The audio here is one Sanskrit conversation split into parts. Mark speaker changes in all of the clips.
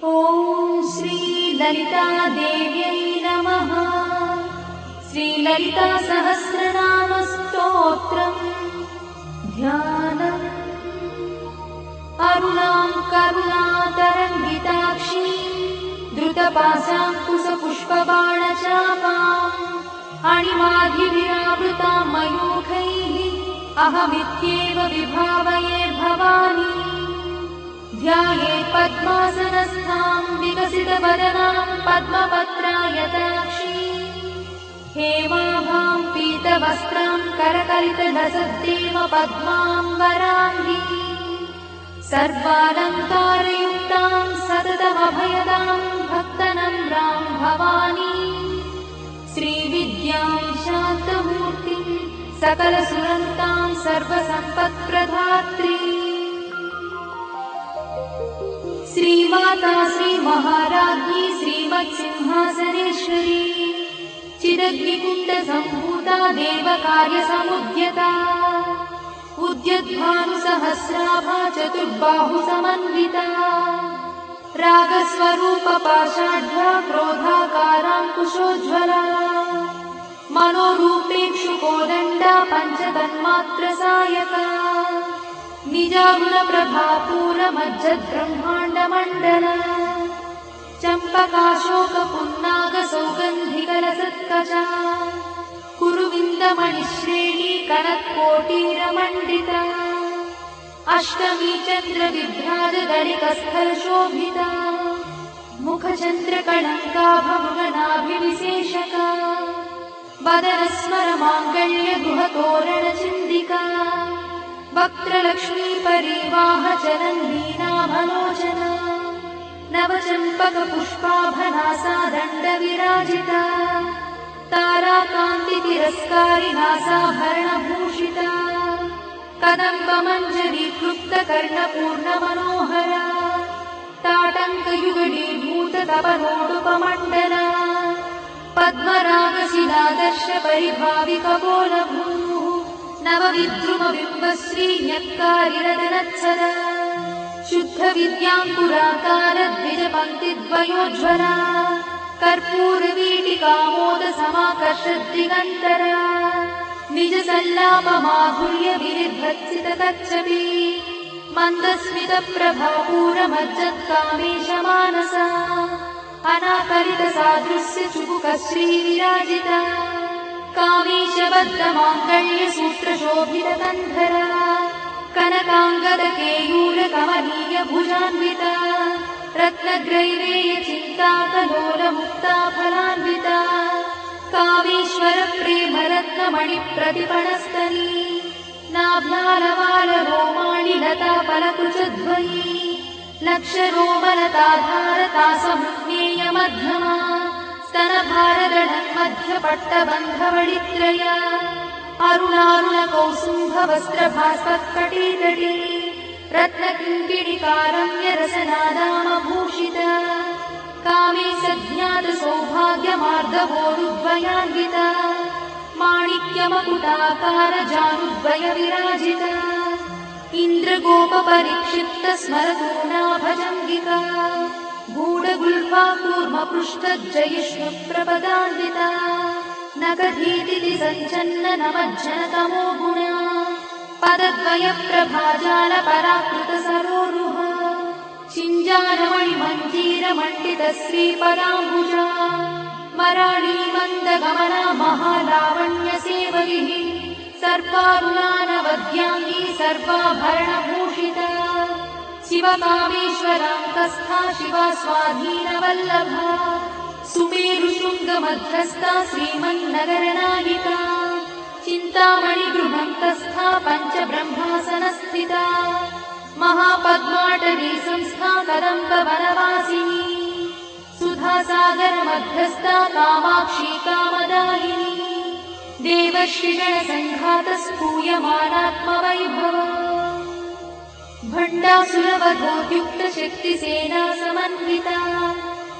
Speaker 1: ॐ श्री ललितादेव्यै नमः। श्रीललिता सहस्रनाम स्तोत्रम् ध्यानम्। अरुणां करुणातरङ्गिताक्षीं द्रुतपाशाङ्कुशपुष्पबाणचापाम् अणिमाधिभिरावृतां मयूखैः अहमित्येव विभावये भवानी। ध्यायेत् पद्मासनस्थां विकसितवदनां पद्मपत्रायताक्षीं हेमाभां पीतवस्त्रां करकलितलसद्देव पद्माम्बराङ्गी सर्वालङ्कारयुक्तां सततमभयदां भक्तनम्रां भवानी। श्रीविद्यां शान्तमूर्तिं सकलसुरन्तां सर्वसम्पत्प्रदात्री श्रीमाता श्रीमहाराज्ञी श्रीमत्सिंहासनेश्वरी चिदग्निकुण्डसम्भूता देवकार्यसमुद्यता उद्यद्भानुसहस्राभा चतुर्बाहुसमन्विता रागस्वरूपपाषाढ्या क्रोधाकाराङ्कुशोज्ज्वला मनोरूपेक्षुकोदण्डा पञ्चतन्मात्रसायका निजागुणप्रभापूरमज्जद्ब्रह्माण्डमण्डला चम्पकाशोकपुन्नागसौगन्धिकलसत्कचा कुरुविन्दमणिश्रेणी कनत्कोटीरमण्डिता अष्टमी चन्द्रविभ्राजदलिकस्थलशोभिता मुखचन्द्रकलङ्काभमृगनाभिविशेषका वदनस्मरमाङ्गल्यगुहतोरणचिन्दिका वक्त्रलक्ष्मी परिवाहचरन्नीनाभलोचना नवचम्पकपुष्पाभनासा दण्डविराजिता ताराकान्तितिरस्कारिनासाभरणभूषिता कदम्बमञ्जरीक्लुप्तकर्णपूर्णमनोहरा ताटङ्कयुगलीभूततपनोडुपमण्डला पद्मरागशिलादर्शपरिभाविकपोलभूः नवविद्रुमबिम्बश्रीन्यक्कारिरदनत्सरा शुद्धविद्याङ्कुराकारद्विजपङ्क्तिद्वयोज्ज्वला कर्पूरवीटिकामोदसमाकर्षद्दिगन्तरा निजसल्लापमाधुर्यविनिर्भत्सिततच्चपी मन्दस्मितप्रभापूरमज्जत्कामेशमानसा अनाकलितसादृश्यचुबुकश्रीविराजिता कामेशबद्धमाङ्गल्यसूत्रशोभितकन्धरा कनकाङ्गदकेयूरकमनीयभुजान्विता रत्नग्रैवेयचिन्ताकलोलमुक्ताफलान्विता कामेश्वरप्रेमरत्नमणिप्रतिपणस्तनी नाभ्यालवालरोमाणि लताफलकुचध्वनी लक्षरोमलताधारतासमुज्ञेयमध्यमा स्तनभारदढन्मध्यपट्टबन्धवडित्रया अरुणारुणकौसुम्भवस्त्रभास्वत्कटीतटी रत्नकिङ्किणिकारम्यरसनादामभूषिता कामे सज्ञातसौभाग्यमार्गवोरुद्वयान्विता माणिक्यमकुटाकारजानुद्वयविराजिता इन्द्रगोपपरिक्षिप्तस्मरतूनाभजङ्गिका गूढगुल्फा कूर्मपृष्ठज्जयिष्णुप्रपदान्विता नखधीतिति सञ्चन्ननमज्जनतमो गुणा पदद्वयप्रभाजालपराकृतसरोरुहा चिञ्जानमणिमञ्जीरमण्डितश्रीपदाम्बुजा मराळीमन्दगमना महालावण्यसेवगिः सर्वारुणानवद्याङ्गी सर्वाभरणभूषिता शिवकामेश्वरान्तस्था शिवा स्वाधीनवल्लभा सुमेरुशृङ्गमध्यस्था श्रीमन्नगरनायिका चिन्तामणिगृहन्तस्था पञ्चब्रह्मासनस्थिता महापद्माटवी संस्था कदम्बवनवासिनी सुधासागरमध्यस्था कामाक्षी कामदायिनी देवर्षिगणसङ्घातस्तूयमानात्मवैभवा भण्डासुरवधोद्युक्तशक्तिसेना समन्विता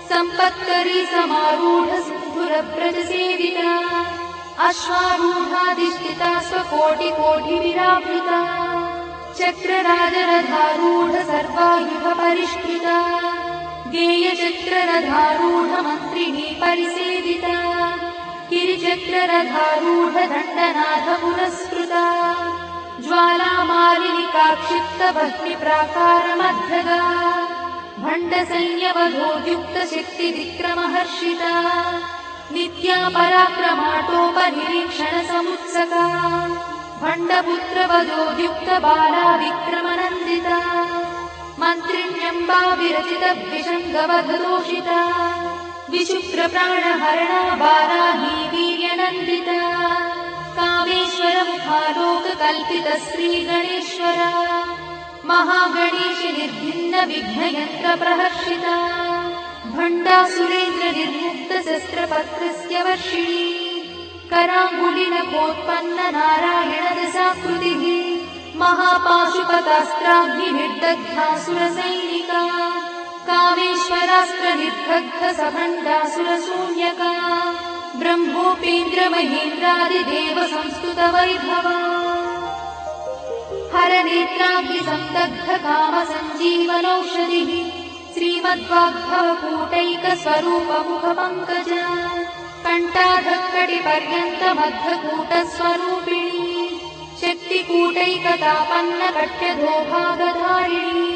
Speaker 1: सम्पत्करी समारूढसिन्धुरव्रजसेविता अश्वारूढाधिष्ठिता स्वकोटिकोटिविरावृता चक्रराजरथारूढ सर्वायुधपरिष्कृता गेयचक्ररथारूढमन्त्रिणी परिसेविता गिरिचक्ररथारूढदण्डनाथ पुरस्कृता ज्वालामालिनिकाक्षिप्तभक्तिप्राकारमध्यगा भण्डसैन्यवधोद्युक्तशक्तिविक्रमहर्षिता नित्या पराक्रमाटोपनिरीक्षणसमुत्सका भण्डपुत्रवधोद्युक्तबाला विक्रमनन्दिता मन्त्रिण्यम्बा विरचितद्विषङ्गवधदोषिता विशुक्रप्राणहरणा वाराही वीर्यनन्दिता कामेश्वरमुखालोककल्पितश्रीगणेश्वरा महागणेशि निर्भिन्नविघ्नयन्त्रप्रहर्षिता भण्डासुरेन्द्रनिर्मुक्तशस्त्रपत्रस्य वर्षिणी कराङ्गुलिनखोत्पन्ननारायणदशाकृतिः महापाशुपतास्त्राग्निर्दग्धासुरसैनिका कामेश्वरास्त्रनिर्दग्धसभण्डासुरशून्यका ब्रह्मोपेन्द्रमहेन्द्रादिदेवसंस्तुतवैभवा हरनेत्राग्निसन्दग्धकामसञ्जीवनौषधिः श्रीमद्वाग्भवकूटैकस्वरूपमुखपङ्कजा कण्ठाधक्कटिपर्यन्तमद्धकूटस्वरूपिणी शक्तिकूटैकतापन्नकट्यधोभागधारिणी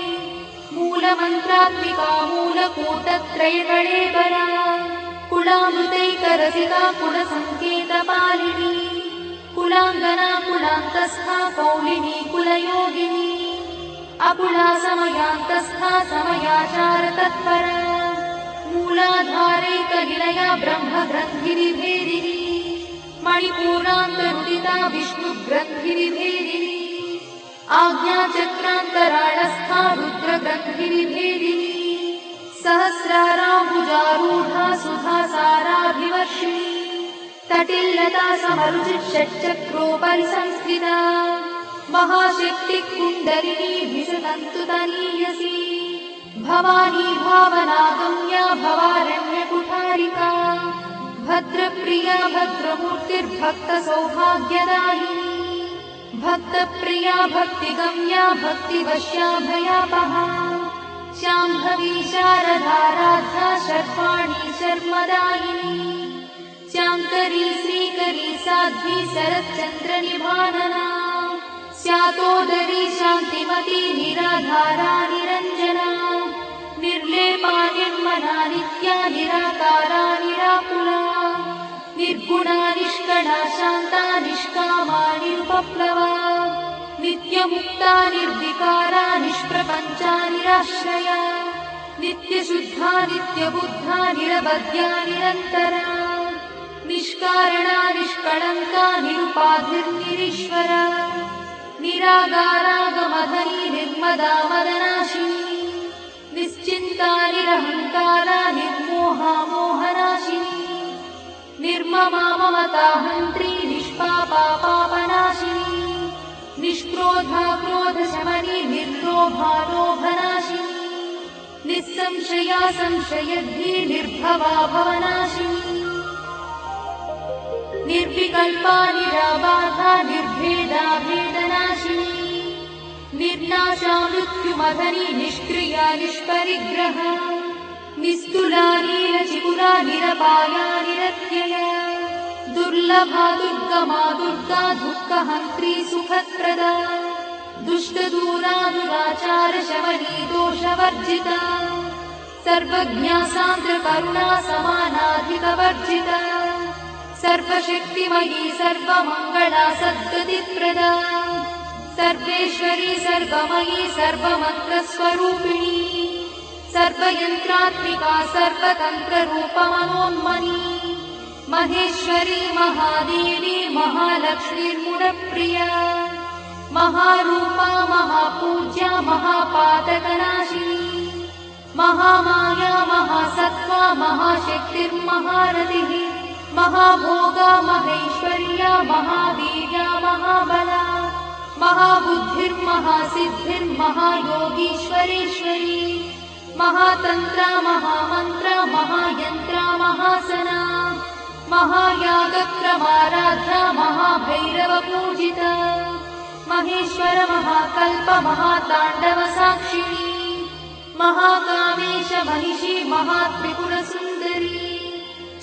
Speaker 1: मूलमन्त्रात्मिका मूलकूटत्रयकळेबरा कुलामृतैकरसिका कुलसङ्केतपालिनी कुलाङ्गना कुलान्तस्था कौलिनी कुलयोगिनी अकुला समयान्तस्था समयाचारतत्परा मूलाधारैकनिलया ब्रह्मग्रन्थिनिभेदिनी मणिपूर्णान्तनुदिता विष्णुग्रन्थिनिभेदिनी आज्ञाचक्रान्तराळस्था रुद्रग्रन्थिनिभेदिनी सहस्राराम्बुजारूढा सुधासाराभिवर्षिणी तटिल्लता समरुचिषट्चक्रोपरि संस्थिता महाशक्तिकुण्डलिनी विशतन्तुतनीयसी भवानी भावनागम्या भवारण्यकुठारिका भद्रप्रिया भद्रमूर्तिर्भक्तसौभाग्यदायिनी भक्तप्रिया भक्तिगम्या भक्तिवश्या भयापहा शाम्भवी शारदाराध्या शर्वाणी शर्मदायिनी शाङ्करी श्रीकरी साध्वी शरच्चन्द्रनिभानना स्यातोदरी शान्तिमती निराधारा निरञ्जना निर्लेपा निर्मला नित्या निराकारा निराकुला निर्गुणा निष्कला शान्ता निष्कामा निरुपप्लवा नित्यमुक्ता निर्विकारा निष्प्रपञ्चा निराश्रया नित्यशुद्धा नित्यबुद्धा निरवध्या निरन्तरा निष्कारणा निष्कळङ्का निरुपाधिर्निरीश्वरा निरागारागमधनी निर्मदा मदनाशिनी निश्चिन्ता निरहङ्कारा निर्मोहा मोहनाशिनी निर्ममा ममताहन्त्री निष्पापा पापनाशिनी निष्क्रोधा क्रोधशमनी निर्लोभा लोभनाशिनी निस्संशया संशयद्धि निर्भवा भवनाशिनी निर्विकल्पा निराबाधा निर्भेदा भेदनाशिनी निर्नाशा मृत्युमधनी निष्क्रिया निष्परिग्रहा निस्तुला नीलचिकुरा निरपाया निरत्यया दुर्लभा दुर्गमा दुर्गा दुःखहन्त्री सुखप्रदा दुष्टदूरा दुराचारशमनी दोषवर्जिता सर्वज्ञा सान्द्रकरुणा समानाधिकवर्जिता सर्वशक्तिमयी सर्वमङ्गला सद्गतिप्रदा सर्वेश्वरी सर्वमयी सर्वमन्त्रस्वरूपिणी सर्वयन्त्रात्मिका सर्वतन्त्ररूपमनोन्मनी महेश्वरी महादेवी महालक्ष्मीर्मुडप्रिया महारूपा महापूज्या महापातकनाशिनी महामाया महासत्त्वा महाशक्तिर्महारतिः महाभोगा महेश्वर्या महावीर्या महाबला महाबुद्धिर्महासिद्धिर्महायोगीश्वरेश्वरी महातन्त्रा महामन्त्रा महायन्त्रा महासना महायागप्रमाराध्या महाभैरवपूजिता महेश्वर महाकल्प महाताण्डवसाक्षिणी महाकामेश महिषी महात्रिपुरसुन्दरी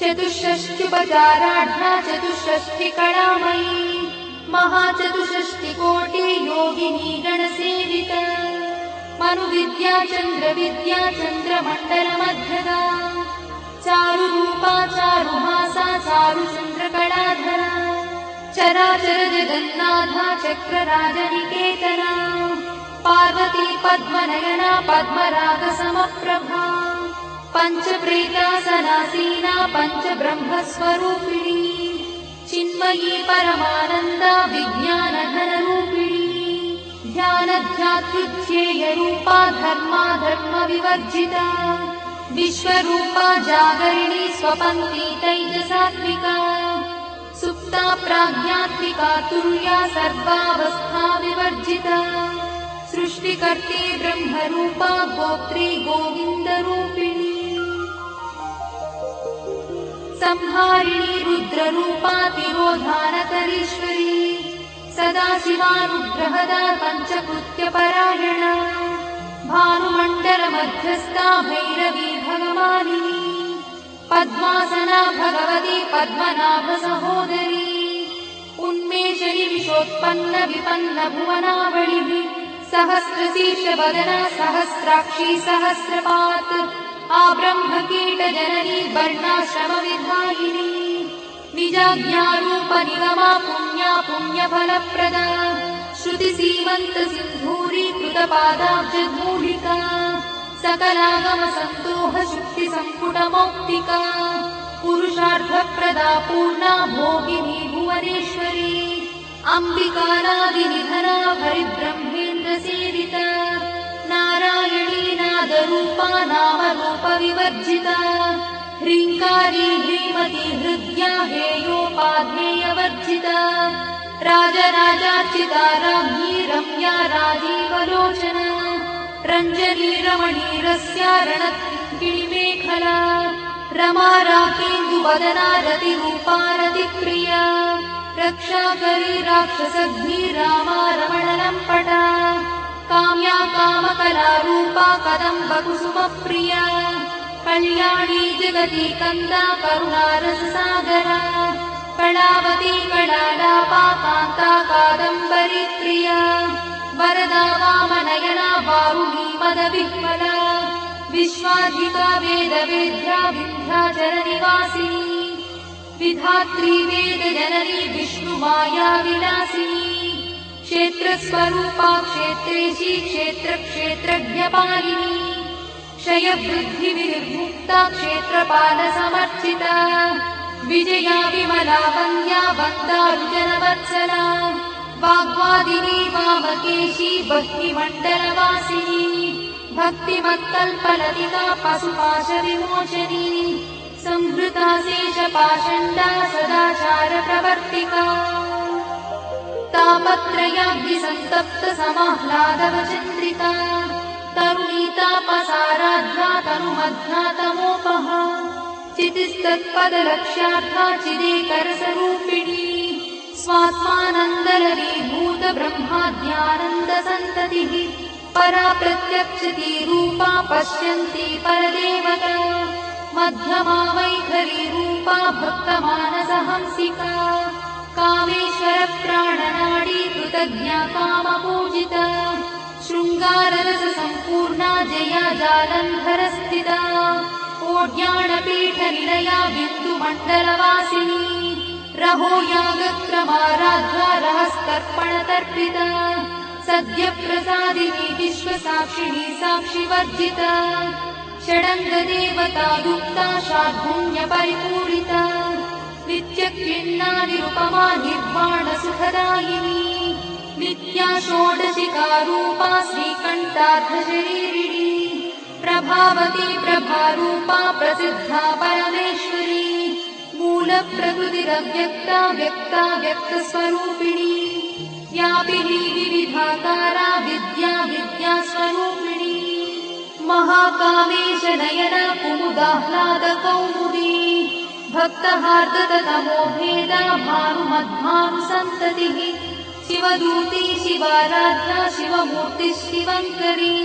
Speaker 1: चतुष्षष्ट्युपचाराढ्या चतुष्षष्टिकलामयी महाचतुष्षष्टिकोटि योगिनी गणसेविता मनुविद्या चन्द्रविद्या चन्द्रमण्डलमध्यगा चारुरूपा चारुहासा चारुचन्द्रकलाधरा चराचर जगन्नाथा चक्रराजनिकेतना पार्वती पद्मनयना पद्मरागसमप्रभा पञ्चप्रेतासनासीना पञ्चब्रह्मस्वरूपिणी चिन्मयी परमानन्दा विज्ञानघनरूपिणी ध्यानध्यात्युज्येयरूपा धर्मा धर्मविवर्जिता विश्वरूपा जागरिणी स्वपन्ती तैजसात्विका सुप्ता प्राज्ञात्मिका तुर्या सर्वावस्था विवर्जिता सृष्टिकर्त्री ब्रह्मरूपा गोत्री गोविन्दरूपिणी संहारिणी रुद्ररूपा तिरोधानकरीश्वरी सदाशिवानुग्रहदा पञ्चकृत्यपरायणा भानुमण्डलमध्यस्था भैरवी भगवानिनी पद्मासना भगवती पद्मनाभसहोदरी उन्मेषणि विशोत्पन्न विपन्न भुवनावलिः सहस्रशीर्षवदना सहस्राक्षी सहस्रपात् आब्रह्मकीटजननी वर्णाश्रमविधायिनी निजाज्ञारूपनिगमा पुण्या पुण्यफलप्रदा श्रुतिसीमन्तसिन्धूरीकृतपादाब्जधूलिका सकलागमसन्दोहशुक्तिसम्पुटमौक्तिका पुरुषार्थप्रदा पूर्णा भोगिनी भुवनेश्वरी अम्बिकानादिनिधना हरिब्रह्मेन्द्रसेविता नारायणी नादरूपा नामरूपविवर्जिता ह्रीङ्कारी ह्रीमती हृद्या हेयोपाध्नेयवर्जिता राजराजार्चिता राज्ञी रम्या राजीवलोचना रञ्जनी रमणीरस्या रणकिणिमेखला रमा राकेन्दुवदना रतिरूपा रतिप्रिया रक्षाकरी राक्षसग्नी रामा रमणलम्पटा काम्या कामकलारूपा कदम्बकुसुमप्रिया कल्याणी जगती कन्दा करुणारससागरा कलावती कलालापा कान्ता कादम्बरी प्रिया वरदा वामनयना वारुणी मदविह्वला विश्वाधिका वेदवेद्या विन्ध्याचलनिवासिनी विधात्री वेदजननी विष्णुमाया विलासिनी क्षेत्रस्वरूपा क्षेत्रेशी क्षेत्रक्षेत्रज्ञपालिनी क्षयवृद्धिविर्मुक्ता क्षेत्रपालसमर्चिता विजया विमला वन्द्या वन्दारुजनवत्सला वाग्वादिनी वामकेशी भक्तिमण्डलवासिनी भक्तिमत्कल्पलतिका पशुपाशविमोचनी संहृता शेषपाषण्डा सदाचारप्रवर्तिका तापत्रयाग्निसन्तप्त समाह्लादवचन्द्रिका तरुणीतापसाराध्या तनुमध्ना तमोपहा चितिस्तत्पदलक्ष्यार्था चिदेकरसरूपिणी स्वात्मानन्दलरीभूत ब्रह्माद्यानन्दसन्ततिः परा प्रत्यक्षती रूपा पश्यन्ती परदेवता मध्यमा वैखरी रूपा भक्तमानसहंसिका कामेश्वर प्राणनाडी कृतज्ञा कामपूजिता शृङ्गाररस सम्पूर्णा जया जालन्धरस्थिता ओड्याणपीठनिलया बिन्दुमण्डलवासिनी रहो यागक्रमाराध्या रहस्तर्पणतर्पिता सद्यप्रसादिनी विश्वसाक्षिणी साक्षिवर्जिता षडङ्गदेवता युक्ता शार्दूल्यपरिपूरिता नित्यक्लिन्नानिरुपमा निर्वाणसुखदायिनी नित्या षोडशिकारूपा श्रीकण्ठार्धशरीरिणी प्रभावती प्रभारूपा प्रसिद्धा परमेश्वरी मूलप्रकृतिरव्यक्ता व्यक्ता व्यक्तस्वरूपिणी व्यापिनी विविधाकारा विद्या विद्यास्वरूपिणी महाकामेश नयना कुमुदाह्लादकौमुदी भक्तहार्दतमोभेदा भानुमद्भानुसन्ततिः शिवदूती शिवाराध्या शिवमूर्तिः शिवङ्करी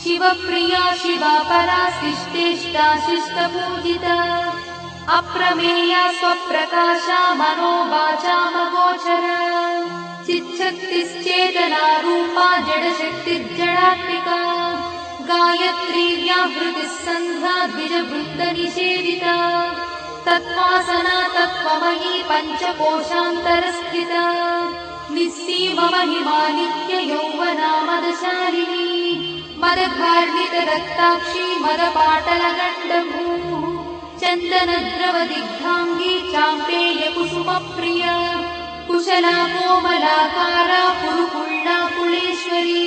Speaker 1: शिवप्रिया शिवा परा शिष्टेष्टा शिष्टपूजिता अप्रमेया स्वप्रकाशा मनोवाचामगोचरा चिच्छक्तिश्चेतना रूपा जडशक्तिर्जडात्मिका गायत्री व्याहृतिः सन्ध्या द्विजवृन्दनिषेविता तत्त्वासना तत्त्वमयी पञ्चकोशान्तरस्थिता निःसीममहिमा नित्ययौवना मदशालिनी मदघार्णितरक्ताक्षी मदपाटलगण्डभूः चन्दनद्रवदिग्धाङ्गी चाम्पेयकुसुमप्रिया कुशला कोमलाकारा कुरुकुल्ला कुलेश्वरी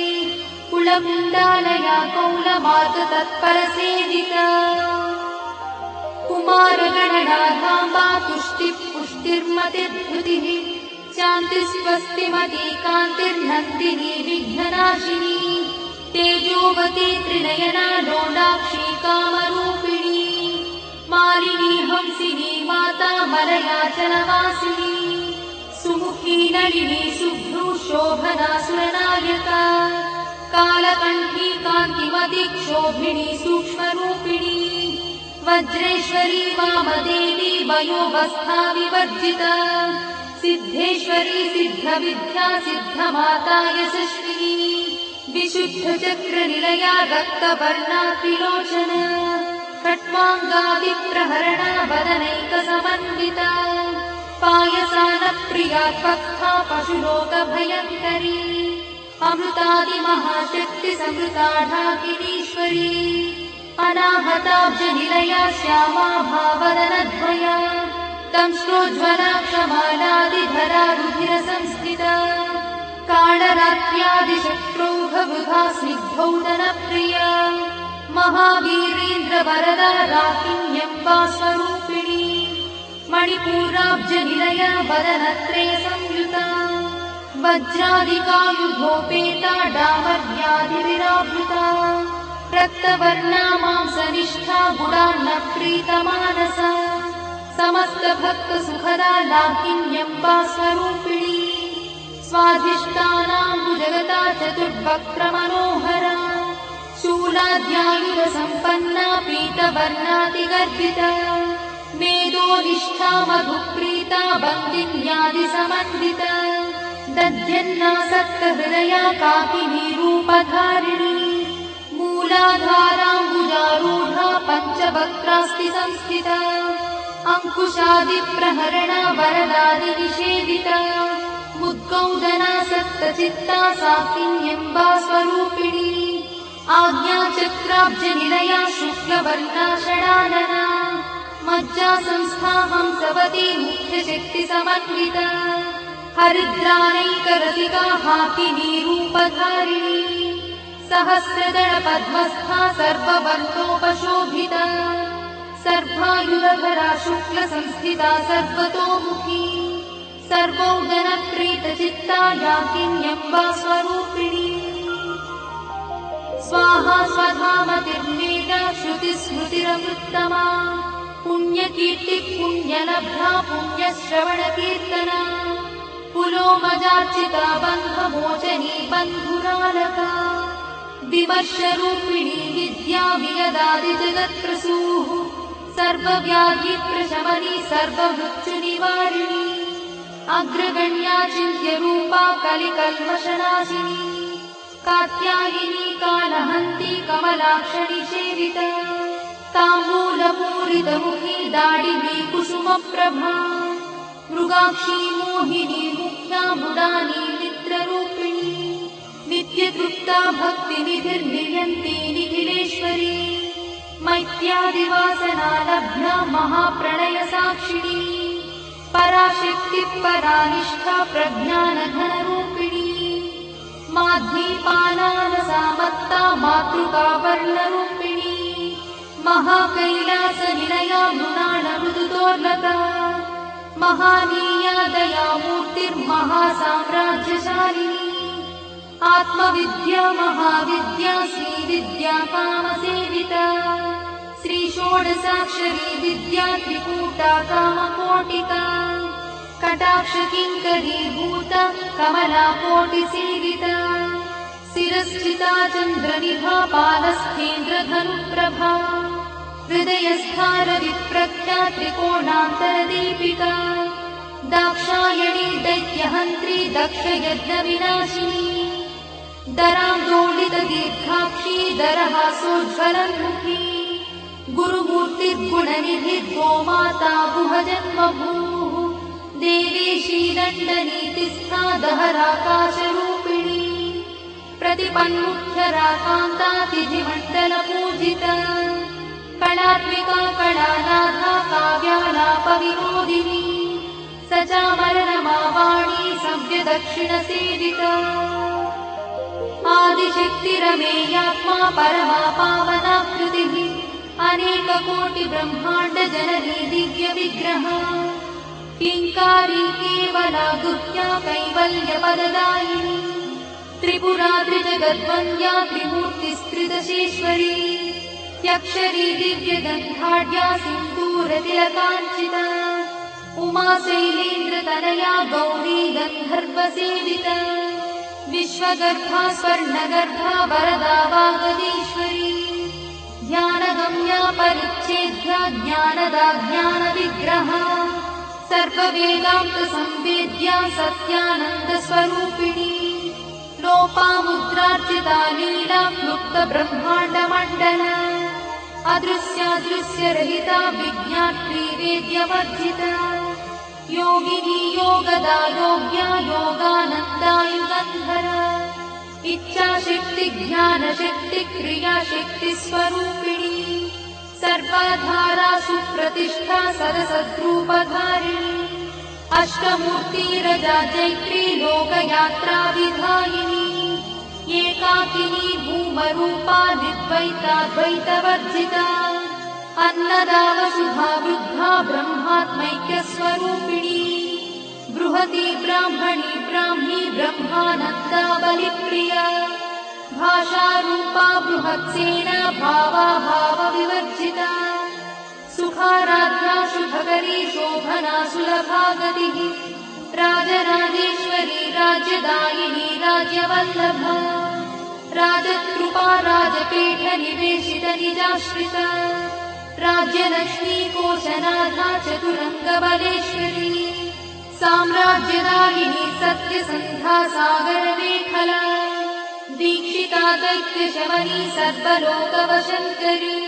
Speaker 1: कुलकुण्डालया कौलमार्गतत्परसेविता कुमारगणनाधाम्बा तुष्टिः पुष्टिर्मतिर्धृतिः शान्तिस्वस्तिमती कान्तिर्नन्दिनी विघ्ननाशिनी तेजोवती त्रिनयना लोलाक्षी कामरूपिणी मालिनी हंसिनी माता मलयाचलवासिनी सुमुखी नलिनी शुभ्रू शोभना सुरनायका कालकण्ठी कान्तिमती क्षोभिणी सूक्ष्मरूपिणी वज्रेश्वरी वामदेवी वयोवस्था विवर्जिता सिद्धेश्वरी सिद्धविद्या सिद्धमाता यशस्विनी विशुद्धचक्रनिलया रक्तवर्णा त्रिलोचना खट्वाङ्गादिप्रहरणा वदनैकसमन्विता पायसानप्रिया भक्ता पशुलोकभयङ्करी अमृतादिमहाशक्तिसमृता ढाकिनीश्वरी अनाहताब्जनिलया श्यामा भावदनद्वया दंश्रोज्ज्वला क्षमालादिधरा रुधिरसंस्थिता कालरात्र्यादिशत्रुघवृथा स्निग्धौदनप्रिया महावीरेन्द्रवरदा राकिन्यम्बा स्वरूपिणी मणिपूराब्जनिलया वदनत्रयसंयुता वज्रादिकायुधोपेता डामर्यादिविरावृता रक्तवर्णा मांसनिष्ठा गुडान्नप्रीतमानसा समस्तभक्तसुखदा लाकिन्यम्बा स्वरूपिणी स्वाधिष्ठानाम्बुजगता चतुर्वक्त्रमनोहरा शूलाद्यायुधसम्पन्ना पीतवर्णातिगर्भिता मेदोनिष्ठा मधुप्रीता बन्दिन्यादिसमन्विता दध्यन्नासक्तहृदया काकिनी रूपधारिणी मूलाधाराम्बुजारूढा पञ्चवक्त्रास्ति संस्थिता अङ्कुशादिप्रहरणा वरदादिनिषेविता मुद्गौदनासक्तचित्ता साकिन्यम्बा स्वरूपिणी आज्ञाचक्राब्जनिलया शुक्लवर्णा षडानना मज्जासंस्था हंसवती मुख्यशक्तिसमन्विता हरिद्रानैकरसिका हाकिनी रूपधारिणी सहस्रदलपद्मस्था सर्ववर्णोपशोभिता सर्वायुधधरा शुक्लसंस्थिता सर्वतोमुखी सर्वौदनप्रीतचित्ता याकिन्यम्बा स्वरूपिणी स्वाहा स्वधामतिर्वेदा श्रुतिस्मृतिरमृत्तमा पुण्यकीर्तिः पुण्यलब्धा पुण्यश्रवणकीर्तना पुलोमजार्चिता बन्धमोचनी बन्धुरालका विमर्शरूपिणी विद्या वियदादिजगत्प्रसूः सर्वव्याधिप्रशमनी सर्वमृत्युनिवारिणी अग्रगण्या चिन्त्यरूपा कलिकल्मषनाशिनी कात्यायिनी कालहन्ती कमलाक्षणी सेविता ताम्बूलपूरितमुखी दाडिनी कुसुमप्रभा मृगाक्षी मोहिनी मुख्या मृडानी मित्ररूपिणी नित्यतृप्ता भक्तिनिधिर्नियन्ती निखिलेश्वरी मैत्यादिवासना लब्धा महाप्रणयसाक्षिणी पराशक्तिः परानिष्ठा प्रज्ञानघनरूपिणी माध्वीपानानसामत्ता मातृका वर्णरूपिणी महाकैलासनिलया मृणालमृदुदोर्लका महानीया दयामूर्तिर्महासाम्राज्यशालिनी आत्मविद्या महाविद्या श्रीविद्या कामसेविता श्रीषोडशाक्षरी विद्या त्रिकूटा कामकोटिका कटाक्षकिङ्करी भूता कमलाकोटिसेविता शिरस्थिता चन्द्रनिभा पालस्थेन्द्रधनुप्रभा हृदयस्थारविप्रख्या त्रिकोणान्तरदीपिका दाक्षायणी दैत्यहन्त्री दक्षयज्ञविनाशिनी दरान्दोलितदीर्घाक्षी दरहासोज्ज्वलन्मुखी गुरुमूर्तिर्गुणनिधि गोमाता गुहजन्मभूः देवेशी दण्डनीतिस्था दहराकाशरूपिणी प्रतिपन्मुख्यराकान्तातिथिमण्डलपूजिता कलात्मिका कलानाथा काव्यालापविनोदिनी सचामरनमावाणी सव्यदक्षिणसेविता आदिशक्तिरमेयात्मा परमा पावनाकृतिः अनेककोटिब्रह्माण्डजननी दिव्यविग्रहा किङ्कारी केवला गुह्या कैवल्यपददायिनी त्रिपुरा त्रिजगद्वन्द्या त्रिमूर्तिस्त्रिदशेश्वरी त्यक्षरी दिव्यगन्धाढ्या सिन्दूरतिलकाञ्चिता उमा शैलेन्द्रतनया गौरी गन्धर्वसेविता विश्वगर्भा स्वर्णगर्भा वरदा वागदीश्वरी ध्यानगम्या परिच्छेद्या ज्ञानदा ज्ञानविग्रहा सर्ववेदान्तसंवेद्या सत्यानन्दस्वरूपिणी लोपामुद्रार्चिता लीला क्लुप्तब्रह्माण्डमण्डला अदृश्यादृश्यरहिता विज्ञात्री वेद्यवर्जिता योगिनी योगदा योग्या योगानन्दा युगन्धरा इच्छाशक्ति ज्ञानशक्ति क्रियाशक्ति स्वरूपिणी सर्वाधारा सुप्रतिष्ठा सरसद्रूपधारिणी अष्टमूर्तिरजा चैत्री लोकयात्रा विधायिनी एकाकिनी भूमरूपा निर्द्वैताद्वैतवर्जिता अन्नदा वसुधा वृद्धा ब्रह्मात्मैक्यस्वरूपिणी बृहती ब्राह्मणी ब्राह्मी ब्रह्मानन्दा बलिप्रिया भाषारूपा बृहत्सेना भावा भावविवर्जिता सुखाराध्या शुभकरी शोभना सुलभा गतिः राजराजेश्वरी राज्यदायिनी राज्यवल्लभा राजकृपा राजपीठ निवेशित निजाश्रिता राज्यलक्ष्मी कोशनाथा चतुरङ्गबलेश्वरी साम्राज्यदायिनी सत्यसन्धा सागरमेखला दीक्षिता दैत्यशमनी सर्वलोकवशङ्करी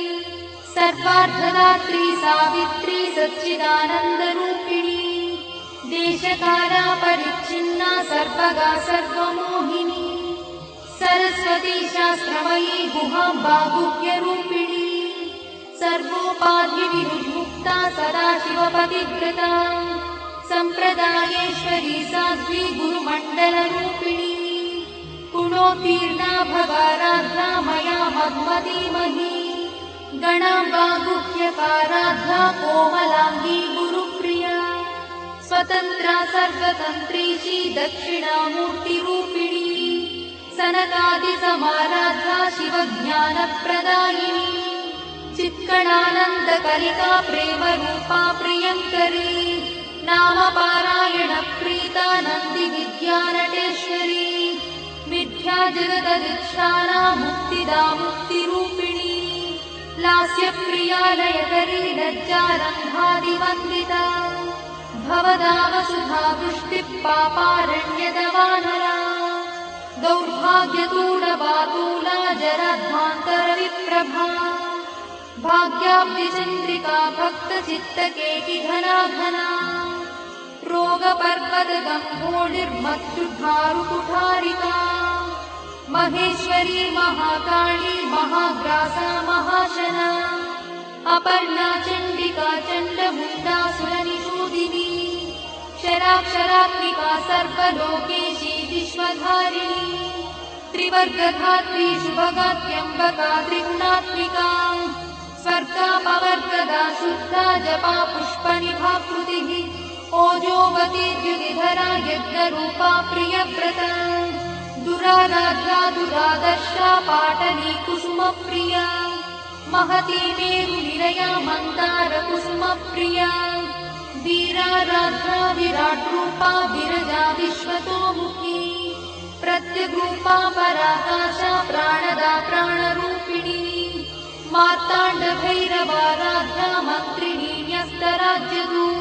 Speaker 1: सर्वार्थदात्री सावित्री सच्चिदानन्दरूपिणी देशकाला परिच्छिन्ना सर्वगा सर्वमोहिनी सरस्वती शास्त्रमयी गुहाम्बा गुह्यरूपिणी सर्वोपाधिविमुक्ता सदाशिवपतिव्रता सम्प्रदायेश्वरी साध्वी गुरुमण्डलरूपिणी गुणोत्तीर्णा भगाराध्या मया मध्वधीमहि गणाम्बा गुह्यकाराध्या कोमलाङ्गी गुरुप्रिया स्वतन्त्रा सर्वतन्त्रीशी दक्षिणामूर्तिरूपिणी सनकादिसमाराध्या शिवज्ञानप्रदायिनी चित्कणानन्दकलिका प्रेमरूपा प्रियङ्करी नामपारायणप्रीता नन्दिविद्यानटेश्वरी मिथ्या जगदधिष्ठाना मुक्तिदा मुक्तिरूपिणी लास्यप्रिया लयकरी लज्जारम्भादिवन्दिता भवदा वसुधा वृष्टिः पापारण्यदवानरा दौर्भाग्यतूलबातूला जराध्वान्तरविप्रभा भाग्याब्धिचन्द्रिका भक्तचित्तकेकिघना घना रोगपर्वतगम्भोर्निर्मत्युद्धारुकुठारिका महेश्वरी महाकाली महाग्रासा महाशना अपर्णा चण्डिका चण्डमुण्डासुरनिषूदिनी क्षराक्षरात्मिका सर्वलोकेशी विश्वधारिणी त्रिवर्गधात्री शुभगात्यम्बका त्रिगुणात्मिका स्वर्गापवर्गदा शुद्धा जपा पुष्पनिभाकृतिः ओजोवती द्युतिधरा यज्ञरूपा प्रियव्रता दुराराध्या दुरादर्शा पाटली कुसुमप्रिया महती मेरुनिलया मन्दारकुसुमप्रिया वीराराध्या विराट्रूपा विरजा विश्वतोमुखी प्रत्यग्रूपा पराकाशा प्राणदा प्राणरूपिणी मार्ताण्डभैरवाराध्या मन्त्रिणी न्यस्तराज्यदूः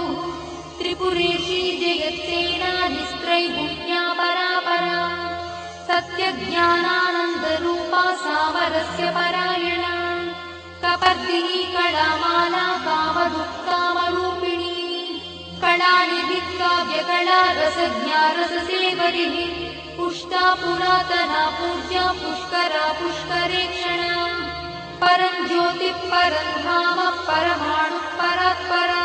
Speaker 1: त्रिपुरेशी जयत्सेना निस्त्रैगुण्या परापरा सत्यज्ञानानन्दरूपा सामरस्य परायणा कपर्दिनी कलामाला कामदुःकामरूपिणी कलानिधिः काव्यकला रसज्ञा रससेवरिः पुष्टा पुरातना पूज्या पुष्करा पुष्करेक्षणा परं ज्योतिः परं धाम परमाणुः परात्परा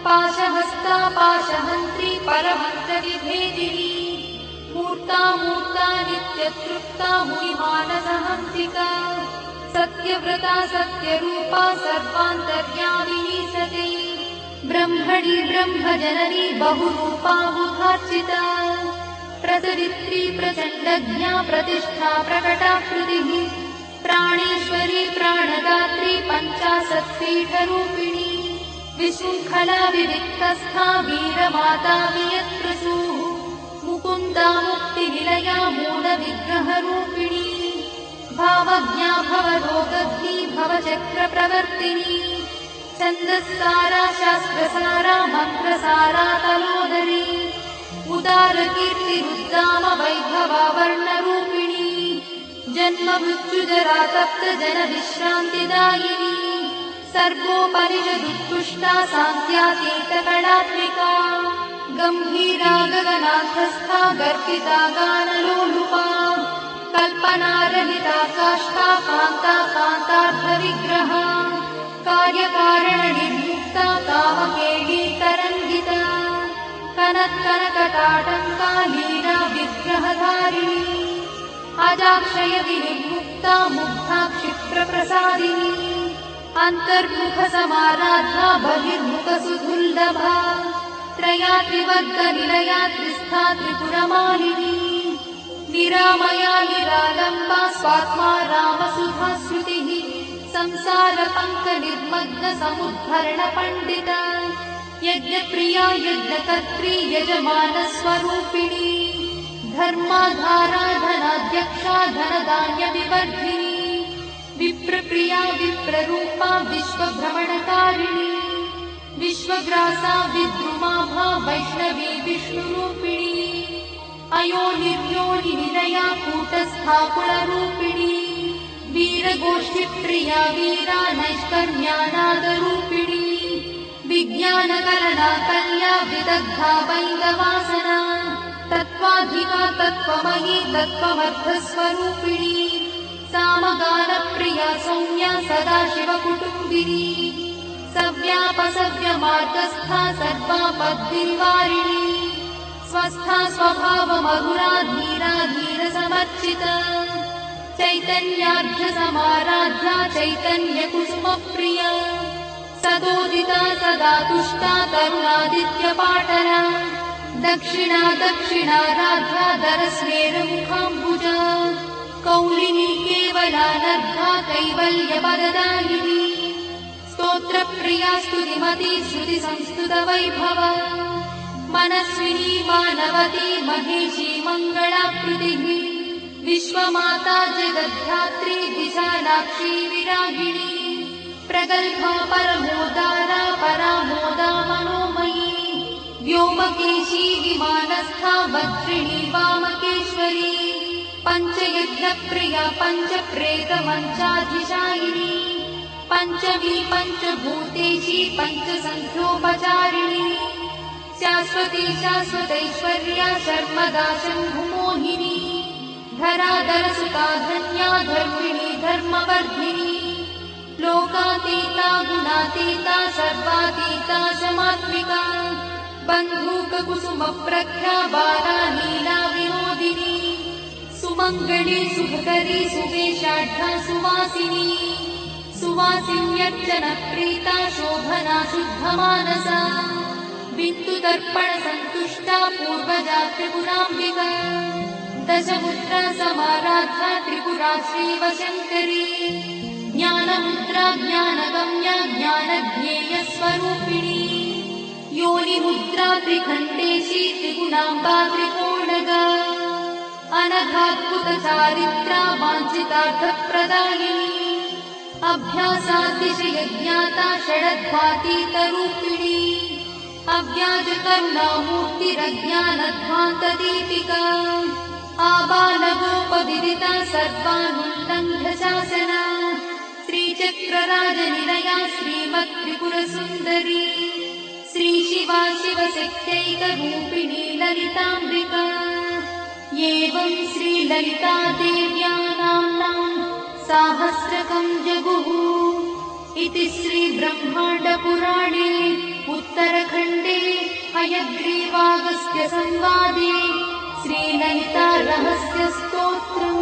Speaker 1: पाशहस्ता पाशहन्त्री परमन्त्रविभेदिनी मूर्ता मूर्ता नित्यतृप्ता मुनिमानसहंसिका सत्यव्रता सत्यरूपा सर्वान्तर्यामिनी सती ब्रह्मणि ब्रह्मजननी बहुरूपा बुधार्चिता प्रसवित्री प्रचण्डज्ञा प्रतिष्ठा प्रकटाकृतिः प्राणेश्वरी प्राणदात्री पञ्चाशत्पीठरूपिणी विशृङ्खला विविक्तस्था वीरमाता वियत्प्रसूः मुकुन्दा मुक्तिनिलया मूलविग्रहरूपिणी भावज्ञा भवरोगग्नी भवचक्रप्रवर्तिनी छन्दस्सारा शास्त्रसारा मन्त्रसारा तलोदरी उदारकीर्तिरुद्दाम वैभवा वर्णरूपिणी जन्ममृत्युजरा तप्तजनविश्रान्तिदायिनी सर्वोपनिषदुत्कृष्टा सान्त्यातीतकलात्मिका गम्भीरा गगनाथस्था गर्भिता गानलोलुपा कल्पनारहिता काष्ठा कान्ता कान्तार्थविग्रहा कार्यकारणनिर्मुक्ता कामकेली तरङ्गिता कनत्कनकटाटङ्का लीला विग्रहधारिणी अजाक्षय विनिर्मुक्ता मुग्धा क्षिप्रप्रसादिनी अन्तर्मुखसमाराधा बहिर्मुखसुदुर्लभा त्रयात्रिवर्गनिलया त्रिस्था त्रिपुरमालिनी निरामया निरालम्बा स्वात्मा रामसुधाश्रुतिः संसारपङ्कनिर्मग्नसमुद्धरणपण्डिता यज्ञप्रिया यज्ञकर्त्री यजमानस्वरूपिणी धर्माधारा धनाध्यक्षा धनधान्यविवर्धिनी विप्रप्रिया विप्ररूपा विश्वभ्रमणकारिणी विश्वग्रासा विद्रुमाभा वैष्णवी विष्णुरूपिणी अयोनिर्योनिनिलया कूटस्था कुलरूपिणी वीरगोष्ठिप्रिया वीरा नैष्कर्म्यानादरूपिणी विज्ञानकरणा कल्या विदग्धा वैन्दवासना तत्त्वाधिका तत्त्वमयी तत्त्वमर्थस्वरूपिणी सामगानप्रिया सौम्या सदाशिवकुटुम्बिनी सव्यापसव्यमार्गस्था सर्वापद्विनिवारिणी स्वस्था स्वभावमधुरा धीरा धीरसमर्चिता चैतन्यार्घ्यसमाराध्या चैतन्यकुसुमप्रिया सदोदिता सदा तुष्टा तरुणादित्यपाटला दक्षिणा दक्षिणाराध्या दरस्मेरमुखाम्बुजा कौलिनी केवलानर्घा कैवल्यपददायिनी स्तोत्रप्रिया स्तुतिमती श्रुतिसंस्तुतवैभवा मनस्विनी मानवती महेशी मङ्गलाकृतिः विश्वमाता जगद्धात्री विशालाक्षी विरागिणी प्रगल्भा परमोदारा परामोदा मनोमयी व्योमकेशी विमानस्था वज्रिणी वामकेश्वरी पञ्चयज्ञप्रिया पञ्चप्रेतमञ्चाधिशायिनी पञ्चमी पञ्चभूतेशी पञ्चसन्ध्योपचारिणी शाश्वती शाश्वतैश्वर्या शर्मदा शम्भुमोहिनी धराधरसुता धन्या धर्मिणी धर्मवर्धिनी लोकातीता गुणातीता सर्वातीता समात्मिका बन्धूककुसुमप्रख्या बाला लीला विनोदिनी सुमङ्गली सुभकरी सुवेशाढ्या सुवासिनी सुवासिन्यर्चनप्रीता शोभना शुद्धमानसा बिन्दुदर्पणसन्तुष्टा पूर्वजा त्रिपुराम्बिका दशमुद्रा समाराधा त्रिपुरा श्रीवशङ्करी ज्ञानमुद्रा ज्ञानगम्या ज्ञानज्ञेयस्वरूपिणी योनिमुद्रा त्रिखण्डेशी त्रिगुणाम्बा त्रिकोणगा अनघाद्भुतचारित्रा वाञ्छितार्थप्रदायिनी अभ्यासातिशयज्ञाता षडध्वातीतरूपिणी अव्याजकरुणामूर्तिरज्ञानध्वान्तदीपिका आबालगोपविदिता सर्वानुल्लङ्घ्य शासना श्रीचक्रराजनिलया श्रीमत्त्रिपुरसुन्दरी श्रीशिवा शिवशक्त्यैकरूपिणी ललिताम्बिका एवं श्रीललितादेव्या नाम्नां साहस्रकं जगुः इति श्रीब्रह्माण्डपुराणे उत्तरखण्डे हयग्रीवागस्त्यसंवादे श्रीललितारहस्यस्तोत्रम्।